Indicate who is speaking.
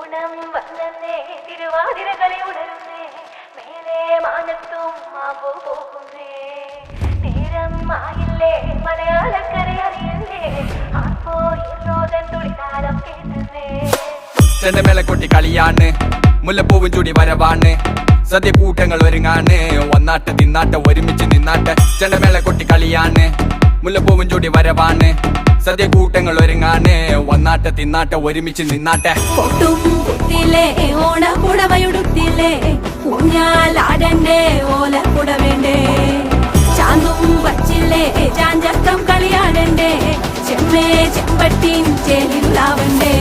Speaker 1: ഓണം വന്നേ തിരുവാതിരകളി ഉണരുന്നേ മേലെ മാനത്തും മാമ്പോ പോകുന്നേ നേരം ആയില്ലേ മലയാളക്കര അറിയല്ലേ ആപ്പോ ഇറോദൻ തുളിതാളം കേട്ടുന്നേ
Speaker 2: ചെണ്ടമേള കൊട്ടി കളിയാണ് മുല്ലപ്പൂവും ചൂടി വരവാണ് സദ്യ കൂട്ടങ്ങൾ ഒരുങ്ങാണ് ഒന്നാട്ട് തിന്നാട്ട് ഒരുമിച്ച് നിന്നാട്ട് ചെണ്ടമേള കൊട്ടി കളിയാണ് മുല്ലപ്പൂവും ചൂടി വരവാണ് സദ്യ കൂട്ടങ്ങൾ ഒരുങ്ങാണ് ഒന്നാട്ട് തിന്നാട്ട് ഒരുമിച്ച് നിന്നാട്ടെ
Speaker 1: പൊട്ടും കുത്തിലേ ഓണപ്പുടവയുടുത്തില്ലേ ഊഞ്ഞാലാടണ്ടേ ഓലക്കുട വേണ്ടേ ചാന്തും വച്ചില്ലേ ചാഞ്ചക്കം കളിയാടണ്ടേ ചെമ്മേ ചെമ്പട്ടിൻ ചേലിലാവണ്ടേ